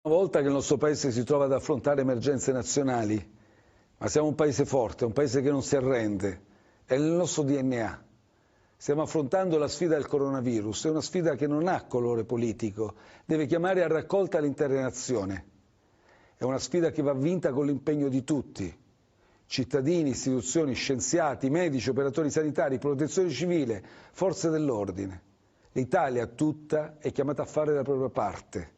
Una volta che il nostro Paese si trova ad affrontare emergenze nazionali, ma siamo un Paese forte, un Paese che non si arrende, è nel nostro DNA. Stiamo affrontando la sfida del coronavirus, è una sfida che non ha colore politico, deve chiamare a raccolta l'intera nazione. È una sfida che va vinta con l'impegno di tutti, cittadini, istituzioni, scienziati, medici, operatori sanitari, protezione civile, forze dell'ordine. L'Italia tutta è chiamata a fare la propria parte.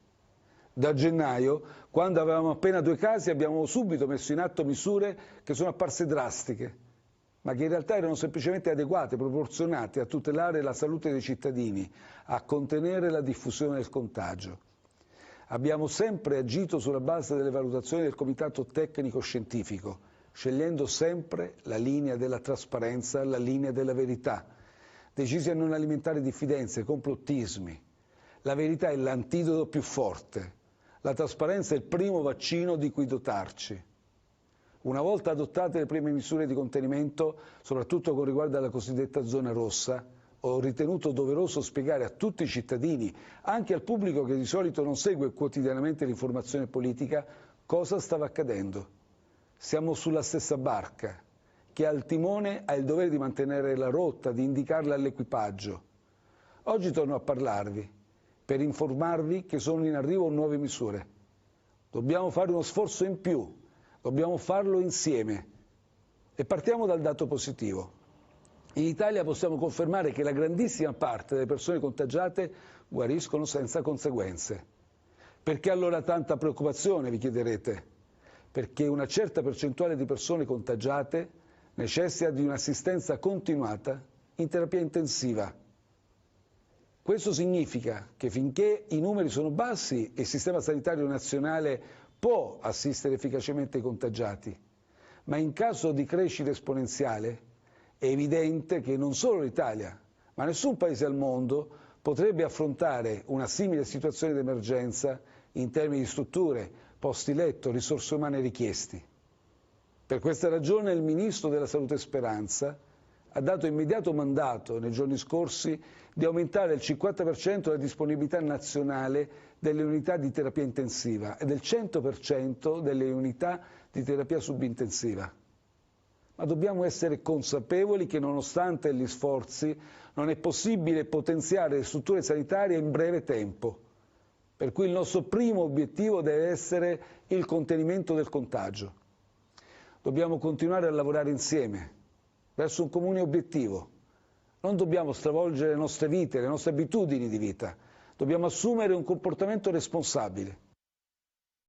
Da gennaio, quando avevamo appena 2 casi, abbiamo subito messo in atto misure che sono apparse drastiche, ma che in realtà erano semplicemente adeguate, proporzionate a tutelare la salute dei cittadini, a contenere la diffusione del contagio. Abbiamo sempre agito sulla base delle valutazioni del Comitato Tecnico Scientifico, scegliendo sempre la linea della trasparenza, la linea della verità, decisi a non alimentare diffidenze, complottismi. La verità è l'antidoto più forte. La trasparenza è il primo vaccino di cui dotarci. Una volta adottate le prime misure di contenimento, soprattutto con riguardo alla cosiddetta zona rossa, ho ritenuto doveroso spiegare a tutti i cittadini, anche al pubblico che di solito non segue quotidianamente l'informazione politica, cosa stava accadendo. Siamo sulla stessa barca. Chi ha il timone ha il dovere di mantenere la rotta, di indicarla all'equipaggio. Oggi torno a parlarvi per informarvi che sono in arrivo nuove misure. Dobbiamo fare uno sforzo in più, dobbiamo farlo insieme. E partiamo dal dato positivo. In Italia possiamo confermare che la grandissima parte delle persone contagiate guariscono senza conseguenze. Perché allora tanta preoccupazione, vi chiederete? Perché una certa percentuale di persone contagiate necessita di un'assistenza continuata in terapia intensiva. Questo significa che finché i numeri sono bassi, il sistema sanitario nazionale può assistere efficacemente i contagiati, ma in caso di crescita esponenziale è evidente che non solo l'Italia, ma nessun paese al mondo potrebbe affrontare una simile situazione di emergenza in termini di strutture, posti letto, risorse umane richiesti. Per questa ragione il Ministro della Salute Speranza ha dato immediato mandato nei giorni scorsi di aumentare del 50% la disponibilità nazionale delle unità di terapia intensiva e del 100% delle unità di terapia subintensiva. Ma dobbiamo essere consapevoli che nonostante gli sforzi non è possibile potenziare le strutture sanitarie in breve tempo. Per cui il nostro primo obiettivo deve essere il contenimento del contagio. Dobbiamo continuare a lavorare insieme verso un comune obiettivo. Non dobbiamo stravolgere le nostre vite, le nostre abitudini di vita. Dobbiamo assumere un comportamento responsabile.